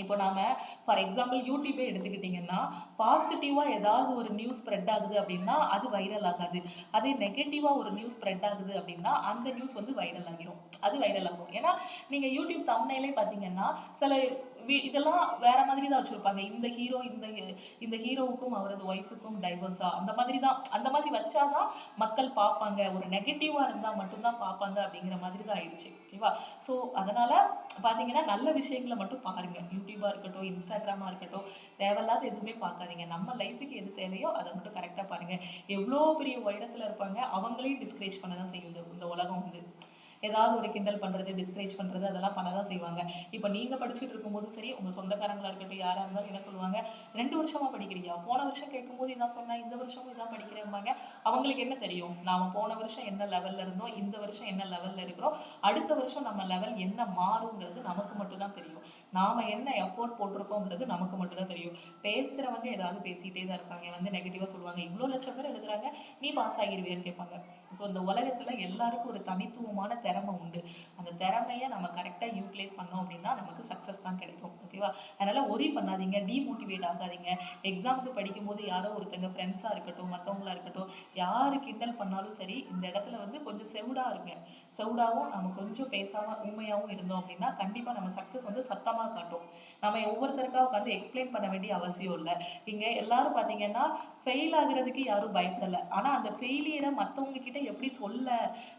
இப்போ நாம ஃபார் எக்ஸாம்பிள் யூடியூபே எடுத்துக்கிட்டிங்கன்னா பாசிட்டிவாக ஏதாவது ஒரு நியூஸ் ஸ்ப்ரெட் ஆகுது அப்படின்னா அது வைரல் ஆகாது. அதே நெகட்டிவாக ஒரு நியூஸ் ஸ்ப்ரெட் ஆகுது அப்படின்னா அந்த நியூஸ் வந்து வைரல் ஆகிரும். அது வைரல் ஆகும். ஏன்னா நீங்கள் யூடியூப் தம்ப்நெயிலே பார்த்தீங்கன்னா சில இதெல்லாம் வேற மாதிரி தான் வச்சுருப்பாங்க. இந்த ஹீரோ இந்த ஹீரோவுக்கும் அவரது ஒய்ஃபுக்கும் டைவர்ஸா அந்த மாதிரி தான், அந்த மாதிரி வச்சாதான் மக்கள் பார்ப்பாங்க. ஒரு நெகட்டிவாக இருந்தால் மட்டும்தான் பார்ப்பாங்க அப்படிங்கிற மாதிரி தான் ஆயிடுச்சு. ஓகேவா? ஸோ அதனால பார்த்தீங்கன்னா நல்ல விஷயங்களை மட்டும் பாருங்க. யூடியூபாக இருக்கட்டும், இன்ஸ்டாகிராமாக இருக்கட்டும், தேவையில்லாத எதுவுமே பார்க்காதீங்க. நம்ம லைஃபுக்கு எது தேவையோ அதை மட்டும் கரெக்டாக பாருங்க. எவ்வளோ பெரிய உயரத்தில் இருப்பாங்க, அவங்களையும் டிஸ்கரேஜ் பண்ண தான் செய்யும் இந்த உலகம் வந்து. ஏதாவது ஒரு கிண்டல் பண்ணுறது, டிஸ்கரேஜ் பண்ணுறது அதெல்லாம் பண்ண தான் செய்வாங்க. இப்போ நீங்கள் படிச்சுட்டு இருக்கும்போது சரி, உங்கள் சொந்தக்காரங்களாக இருக்கட்டும், யாராக இருந்தாலும் என்ன சொல்லுவாங்க, 2 வருஷமா படிக்கிறியா, போன வருஷம் கேட்கும்போது இதான் சொன்னேன், இந்த வருஷமும் இதான் படிக்கிறேன்பாங்க. அவங்களுக்கு என்ன தெரியும், நாம் போன வருஷம் என்ன லெவலில் இருந்தோம், இந்த வருஷம் என்ன லெவலில் இருக்கிறோம், அடுத்த வருஷம் நம்ம லெவல் என்ன மாறுங்கிறது நமக்கு மட்டும் தான் தெரியும். நாம் என்ன எஃபோர்ட் போட்டிருக்கோங்கிறது நமக்கு மட்டும் தான் தெரியும். பேசுகிறவங்க ஏதாவது பேசிகிட்டே தான் இருப்பாங்க. வந்து நெகட்டிவாக சொல்லுவாங்க, இவ்வளோ லட்சம் பேர் எழுதுறாங்க, நீ பாஸ் ஆகிடுவியான்னு கேட்பாங்க. ஸோ இந்த உலகத்தில் எல்லாருக்கும் ஒரு தனித்துவமான திறமை உண்டு. அந்த திறமையை நம்ம கரெக்டாக யூட்டிலைஸ் பண்ணோம் அப்படின்னா நமக்கு சக்ஸஸ் தான் கிடைக்கும். ஓகேவா? அதனால் ஒரி பண்ணாதீங்க, டிமோட்டிவேட் ஆகாதீங்க. எக்ஸாமுக்கு படிக்கும்போது யாரோ ஒருத்தங்க ஃப்ரெண்ட்ஸாக இருக்கட்டும், மற்றவங்களா இருக்கட்டும், யார் கிண்டல் பண்ணாலும் சரி, இந்த இடத்துல வந்து கொஞ்சம் செவிடாக இருங்க. செவிடாகவும் நம்ம கொஞ்சம் பேசாமல் உண்மையாகவும் இருந்தோம் அப்படின்னா கண்டிப்பாக நம்ம சக்ஸஸ் வந்து சத்தமாக காட்டும். நம்ம ஒவ்வொருத்தருக்காக உட்காந்து எக்ஸ்பிளைன் பண்ண வேண்டிய அவசியம் இல்லை. இங்கே எல்லாரும் பார்த்தீங்கன்னா ஃபெயில் ஆகுறதுக்கு யாரும் பயப்படலை. ஆனால் அந்த ஃபெயிலியரை மற்றவங்க கிட்ட எப்படி சொல்ல,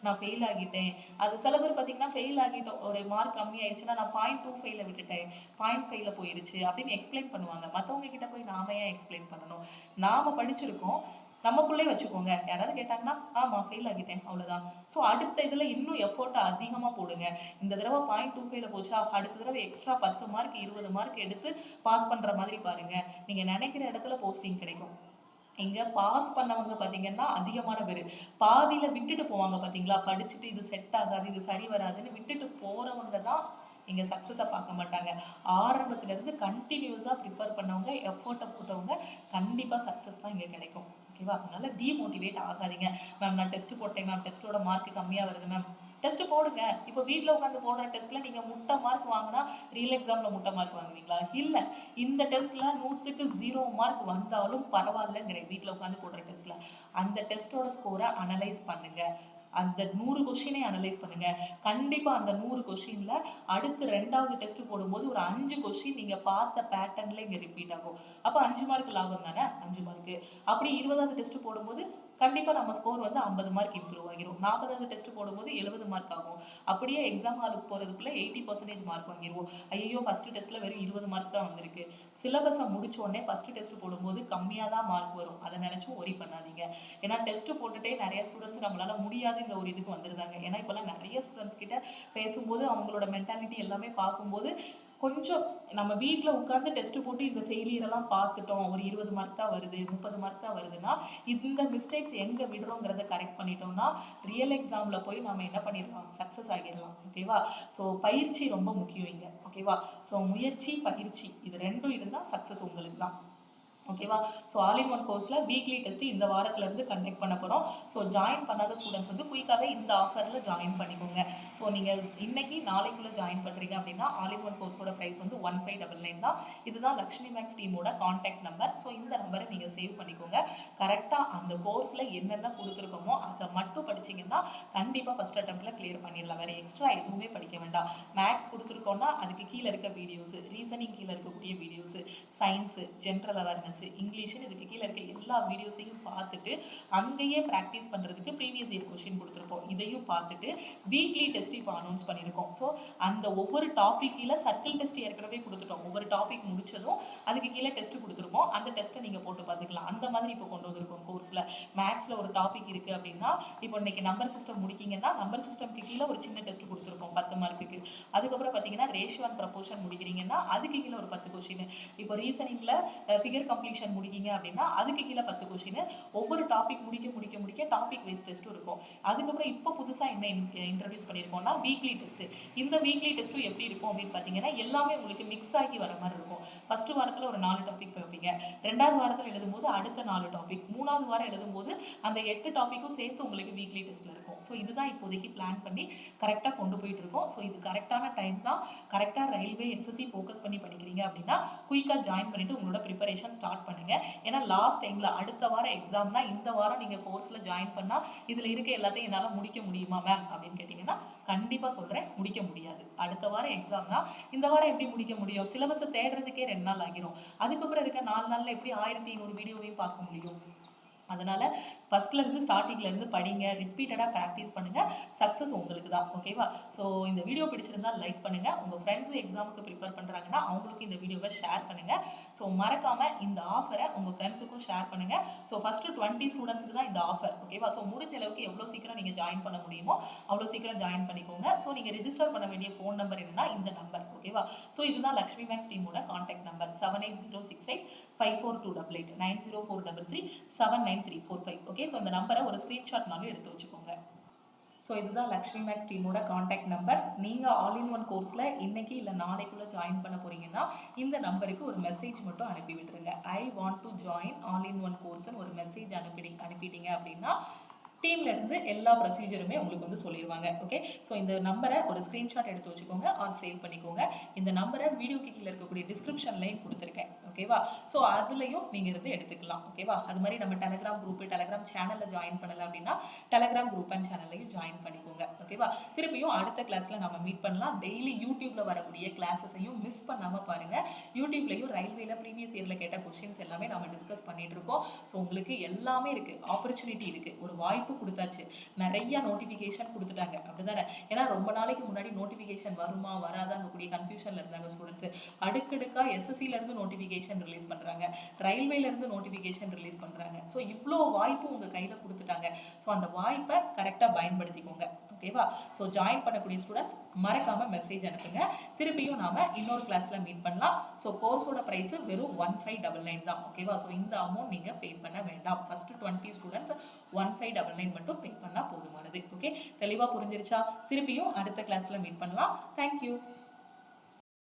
நான் ஃபெயில் ஆகிட்டேன், அது சில பேர் பார்த்தீங்கன்னா ஃபெயில் ஆகிட்டோம், ஒரு மார்க் கம்மி ஆயிடுச்சுன்னா நான் 0.25 விட்டுட்டேன், 0.5 போயிடுச்சு அப்படின்னு எக்ஸ்பிளைன் பண்ணுவாங்க. மற்றவங்க கிட்ட போய் நாம ஏன் எக்ஸ்பிளைன் பண்ணணும்? நாம படிச்சிருக்கோம், நமக்குள்ளே வச்சுக்கோங்க. யாராவது கேட்டாங்கன்னா ஆமாம் ஃபெயில் ஆகிட்டேன் அவ்வளோதான். ஸோ அடுத்த இதில் இன்னும் எஃபோர்ட்டை அதிகமாக போடுங்க. இந்த தடவை 0.25 போச்சா, அடுத்த தடவை எக்ஸ்ட்ரா 10 மார்க் 20 மார்க் எடுத்து பாஸ் பண்ணுற மாதிரி பாருங்கள். நீங்கள் நினைக்கிற இடத்துல போஸ்டிங் கிடைக்கும். இங்கே பாஸ் பண்ணவங்க பார்த்தீங்கன்னா அதிகமான பேர் பாதியில் விட்டுட்டு போவாங்க. பார்த்தீங்களா? படிச்சுட்டு இது செட் ஆகாது, இது சரி வராதுன்னு விட்டுட்டு போகிறவங்க தான் இங்கே சக்ஸஸை பார்க்க மாட்டாங்க. ஆரம்பத்துலேருந்து கண்டினியூஸாக ப்ரிப்பேர் பண்ணவங்க, எஃபோர்ட்டை போட்டவங்க கண்டிப்பாக சக்ஸஸ் தான் இங்கே கிடைக்கும். ஓகேவா? அதனால டிமோட்டிவேட் ஆகாதீங்க. மேம் நான் டெஸ்ட் போட்டேன் மேம், டெஸ்ட்டோட மார்க் கம்மியாக வருது மேம். டெஸ்ட் போடுங்க. இப்போ வீட்டில் உட்காந்து போடுற டெஸ்ட்ல நீங்கள் முட்டை மார்க் வாங்கினா ரியல் எக்ஸாமில் முட்டை மார்க் வாங்குவீங்களா? இல்லை. இந்த டெஸ்ட்ல 100க்கு 0 மார்க் வந்தாலும் பரவாயில்லைங்கிறேன். வீட்டில் உட்காந்து போடுற டெஸ்ட்ல அந்த டெஸ்ட்டோட ஸ்கோரை அனலைஸ் பண்ணுங்க. அந்த 100 கொஷினை அனலைஸ் பண்ணுங்க. கண்டிப்பா அந்த 100 கொஷின்ல அடுத்து 2வது டெஸ்ட் போடும்போது ஒரு 5 கொஷின் நீங்க பார்த்த பேட்டர்ன்ல இங்க ரிப்பீட் ஆகும். அப்ப 5 மார்க் லாபம் தானே? 5 மார்க். அப்படி 20வது டெஸ்ட் போடும்போது கண்டிப்பா நம்ம ஸ்கோர் வந்து 50 மார்க் இம்ப்ரூவ் ஆகிரும். 40வது டெஸ்ட் போடும்போது 70 மார்க் ஆகும். அப்படியே எக்ஸாம் ஹாலுக்கு போறதுக்குள்ள 80% மார்க் வாங்கிடுவோம். ஐயோ ஃபர்ஸ்ட் டெஸ்ட்ல வெறும் 20 மார்க் தான் வந்திருக்கு. சிலபஸை முடிச்ச உடனே ஃபர்ஸ்ட் டெஸ்ட் போடும்போது கம்மியாக தான் மார்க் வரும். அதை நினைச்சும் ஒரி பண்ணாதீங்க. ஏன்னா டெஸ்ட் போட்டுட்டே நிறைய ஸ்டூடெண்ட்ஸ் நம்மளால முடியாதுங்கிற ஒரு இதுக்கு வந்துருந்தாங்க. ஏன்னா இப்பெல்லாம் நிறைய ஸ்டூடெண்ட்ஸ் கிட்ட பேசும்போது அவங்களோட மென்டாலிட்டி எல்லாமே பார்க்கும்போது கொஞ்சம் நம்ம வீட்டில் உட்காந்து டெஸ்ட் போட்டு இந்த ஃபெயிலியரெல்லாம் பார்த்துட்டோம், ஒரு 20 மார்க் தான் வருது, 30 மார்க் தான் வருதுன்னா இந்த மிஸ்டேக்ஸ் எங்கே விடுறோங்கிறத கரெக்ட் பண்ணிட்டோம்னா ரியல் எக்ஸாமில் போய் நம்ம என்ன பண்ணிடலாம், சக்ஸஸ் ஆகிடலாம். ஓகேவா? ஸோ பயிற்சி ரொம்ப முக்கியம் இங்கே. ஓகேவா? ஸோ முயற்சி பயிற்சி இது ரெண்டும் இருந்தால் சக்ஸஸ் உங்களுக்கு தான். ஓகேவா? ஸோ ஆல் இன் ஒன் கோர்ஸில் வீக்லி டெஸ்ட் இந்த வாரத்துலேருந்து கண்டக்ட் பண்ண போகிறோம். ஸோ ஜாயின் பண்ணாத ஸ்டூடெண்ட்ஸ் வந்து குயிக்காகவே இந்த ஆஃபரில் ஜாயின் பண்ணிக்கோங்க. ஸோ நீங்கள் இன்னைக்கு நாளைக்குள்ளே ஜாயின் பண்ணுறீங்க அப்படின்னா ஆல் இன் ஒன் கோர்ஸோட ப்ரைஸ் வந்து 1599 தான். இதுதான் லக்ஷ்மி மேக்ஸ் டீமோட கான்டாக்ட் நம்பர். ஸோ இந்த நம்பரை நீங்கள் சேவ் பண்ணிக்கோங்க. கரெக்டாக அந்த கோர்ஸில் என்னென்ன கொடுத்துருக்கோமோ அதை மட்டும் படிச்சிங்கன்னா கண்டிப்பாக ஃபஸ்ட் அட்டெம்ப்டில் கிளியர் பண்ணிடலாம். வேறு எக்ஸ்ட்ரா எதுவுமே படிக்க வேண்டாம். மேக்ஸ் கொடுத்துருக்கோன்னா அதுக்கு கீழே இருக்க வீடியோஸு, ரீசனிங் கீழே இருக்கக்கூடிய வீடியோஸு, சயின்ஸு, ஜென்ரல் அவேர்னஸ், இங்கிலீஷ்னு இதுக்கு கீழே இருக்க எல்லா வீடியோஸையும் பார்த்துட்டு அங்கேயே ப்ராக்டிஸ் பண்ணுறதுக்கு ப்ரீவியஸ் இயர் கொஸ்டின் கொடுத்துருப்போம். இதையும் பார்த்துட்டு வீக்லி டெஸ்ட் இப்போ அனௌன்ஸ் பண்ணியிருக்கோம். ஸோ அந்த ஒவ்வொரு டாபிக் கீழே சர்க்கிள் டெஸ்ட் ஏற்கனவே கொடுத்துட்டோம். ஒவ்வொரு டாபிக் முடிச்சதும் அதுக்கு கீழே டெஸ்ட் கொடுத்துருப்போம். அந்த டெஸ்ட்டை நீங்கள் போட்டு பார்த்துக்கலாம். அந்த மாதிரி இப்போ கொண்டு வந்திருக்கோம் கோர்ஸில். மேக்ஸில் ஒரு டாபிக் இருக்குது அப்படின்னா இப்போ இன்னைக்கு நம்பர் சிஸ்டம் முடிக்கிங்கன்னா நம்பர் சிஸ்டம்க்கு கீழே ஒரு சின்ன டெஸ்ட் கொடுத்துருப்போம் 10 மார்க்குக்கு. அதுக்கப்புறம் பார்த்தீங்கன்னா ரேஷியோ அண்ட் ப்ரப்போர்ஷன் முடிக்கிறீங்கன்னா அதுக்கு கீழே ஒரு 10 கொஸ்டின். இப்போ ரீசனிங்கில் ஃபிகர் கம்ப்ளீஷன் முடிக்கிங்க அப்படின்னா அதுக்கு கீழே 10 கொஸ்டின். ஒவ்வொரு டாபிக் முடிக்க டாபிக் வைஸ் டெஸ்ட்டும் இருக்கும். அதுக்கப்புறம் இப்போ புதுசாக என்ன இன்ட்ரடியூஸ் பண்ணியிருக்கோம்னா வீக்லி டெஸ்ட். இந்த வீக்லி டெஸ்ட்டும் எப்படி இருக்கும் அப்படின்னு பார்த்தீங்கன்னா எல்லாமே உங்களுக்கு மிக்ஸ் ஆகி வர மாதிரி இருக்கும். ஃபர்ஸ்ட் வாரத்தில் ஒரு 4 டாபிக் வைப்பீங்க, 2வது வாரத்தில் எழுதும்போது அடுத்த 4 டாபிக், 3வது வாரம் எழுதும்போது அந்த 8 டாப்பிக்கும் சேர்த்து உங்களுக்கு வீக்லி டெஸ்ட்டில் இருக்கும். ஸோ இதுதான் இப்போதைக்கு பிளான் பண்ணி கரெக்டாக கொண்டு போயிட்டு இருக்கோம். ஸோ இது கரெக்டான டைம் தான். கரெக்டாக ரயில்வே எஸ்எஸ்சி ஃபோக்கஸ் பண்ணி படிக்கிறீங்க அப்படின்னா குயிக்காக ஜாயின் பண்ணிட்டு உங்களோட ப்ரிப்பரேஷன் ஸ்டார்ட் பண்ணுங்க. ஏன்னா லாஸ்ட் டைம்ல அடுத்த வாரம் எக்ஸாம்னா இந்த வாரம் நீங்க கோர்ஸ்ல ஜாயின் பண்ணா இதுல இருக்க எல்லாத்தையும் என்னால முடிக்க முடியுமா மேம் அப்படின்னு கேட்டீங்கன்னா கண்டிப்பா சொல்றேன், முடிக்க முடியாது. அடுத்த வாரம் எக்ஸாம்னா இந்த வாரம் எப்படி முடிக்க முடியும்? சிலபஸை தேடுறதுக்கே 2 நாள் ஆகிரும். அதுக்கப்புறம் இருக்க 4 நாள்ல எப்படி 1500 வீடியோவையும் பார்க்க முடியும்? அதனால ஃபர்ஸ்ட்லேருந்து ஸ்டார்டிங்லேருந்து படிங்க, ரிப்பீட்டடாக ப்ராக்டிஸ் பண்ணுங்கள். சக்ஸஸ் உங்களுக்கு தான். ஓகேவா? ஸோ இந்த வீடியோ பிடிச்சிருந்தால் லைக் பண்ணுங்கள். உங்கள் ஃப்ரெண்ட்ஸும் எக்ஸாமுக்கு ப்ரிப்பேர் பண்ணுறாங்கன்னா அவங்களுக்கு இந்த வீடியோவை ஷேர் பண்ணுங்கள். ஸோ மறக்காமல் இந்த ஆஃபரை உங்கள் ஃப்ரெண்ட்ஸுக்கும் ஷேர் பண்ணுங்கள். ஸோ ஃபஸ்ட்டு 20 ஸ்டூடெண்ட்ஸுக்கு தான் இந்த ஆஃபர். ஓகேவா? ஸோ முடிஞ்ச அளவுக்கு எவ்வளோ சீக்கிரம் நீங்கள் ஜாயின் பண்ண முடியுமோ அவ்வளோ சீக்கிரம் ஜாயின் பண்ணிக்கோங்க. ஸோ நீங்கள் ரெஜிஸ்டர் பண்ண வேண்டிய ஃபோன் நம்பர் என்னன்னா இந்த நம்பர். ஓகேவா? ஸோ இதுதான் லக்ஷ்மி மேக்ஸ் டீமோட கான்டாக்ட் நம்பர் 7806854288 9043379345. ஓகே, ஸோ இந்த நம்பரை ஒரு ஸ்க்ரீன்ஷாட்னாலும் எடுத்து வச்சுக்கோங்க. ஸோ இதுதான் லக்ஷ்மி மேக்ஸ் டீமோட கான்டாக்ட் நம்பர். நீங்கள் ஆல் இன் ஒன் கோர்ஸில் இன்னைக்கு இல்லை நாளைக்குள்ளே ஜாயின் பண்ண போகிறீங்கன்னா இந்த நம்பருக்கு ஒரு மெசேஜ் மட்டும் அனுப்பி விட்டுருங்க. I want to join all in one கோர்ஸ்னு ஒரு மெசேஜ் அனுப்பிட்டீங்க அப்படின்னா டீம்ல இருந்து எல்லா ப்ரொசீஜருமே உங்களுக்கு வந்து சொல்லிடுவாங்க. ஓகே, ஸோ இந்த நம்பரை ஒரு ஸ்க்ரீன்ஷாட் எடுத்து வச்சுக்கோங்க ஆர் சேவ் பண்ணிக்கோங்க. இந்த நம்பரை வீடியோக்கு கீழே இருக்கக்கூடிய டிஸ்கிரிப்ஷன்லையும் கொடுத்துருக்கேன். ஓகேவா? ஸோ அதுலையும் நீங்கள் இருந்து எடுத்துக்கலாம். ஓகேவா? அது மாதிரி நம்ம டெலகிராம் குரூப், டெலகிராம் சேனலில் ஜாயின் பண்ணலை அப்படின்னா டெலகிராம் குரூப் அண்ட் சேனல்லையும் ஜாயின் பண்ணிக்கோங்க. ஓகேவா? திருப்பியும் அடுத்த கிளாஸில் நம்ம மீட் பண்ணலாம். டெய்லி யூடியூப்ல வரக்கூடிய கிளாஸஸையும் மிஸ் பண்ணாமல் பாருங்கள். யூடியூப்லையும் ரயில்வேல ப்ரீவியஸ் இயரில் கேட்ட கொஸ்டின்ஸ் எல்லாமே நம்ம டிஸ்கஸ் பண்ணிட்டு இருக்கோம். ஸோ உங்களுக்கு எல்லாமே இருக்குது, ஆப்பர்ச்சுனிட்டி இருக்குது, ஒரு வாய்ப்பு கொடுத்தாச்சு. நிறைய நோட்டிஃபிகேஷன் கொடுத்துட்டாங்க, அப்படிதானே? ஏன்னா ரொம்ப நாளைக்கு முன்னாடி நோட்டிஃபிகேஷன் வருமா வராதாங்க கூடிய கன்ஃபியூஷன்ல இருந்தாங்க ஸ்டூடெண்ட்ஸ். அடுக்கடுக்கா எஸ்எஸ்சில இருந்து நோட்டிஃபிகேஷன் ரிலீஸ் பண்றாங்க, ரயில்வேல இருந்து நோட்டிஃபிகேஷன் ரிலீஸ் பண்றாங்க. ஸோ இவ்வளோ வாய்ப்பு உங்க கையில கொடுத்துட்டாங்க. ஸோ அந்த வாய்ப்பை கரெக்டாக பயன்படுத்திக்கோங்க. ஓகேவா? ஸோ ஜாயின் பண்ணக்கூடிய ஸ்டூடெண்ட்ஸ் மறக்காம மெசேஜ் அனுப்புங்க. திருப்பியும் நாம இன்னொரு கிளாஸ்ல மீட் பண்ணலாம். ஸோ கோர்ஸோட ப்ரைஸ் வெறும் 1599 தான். ஓகேவா? ஸோ இந்த அமௌண்ட் நீங்க பே பண்ண வேண்டாம். ஃபர்ஸ்ட் 20 ஸ்டூடெண்ட்ஸ் 1599 மட்டும் பே பண்ணா போதுமானது. ஓகே, தெளிவா புரிஞ்சிருச்சா? திருப்பியும் அடுத்த கிளாஸ்ல மீட் பண்ணலாம். தேங்க்யூ.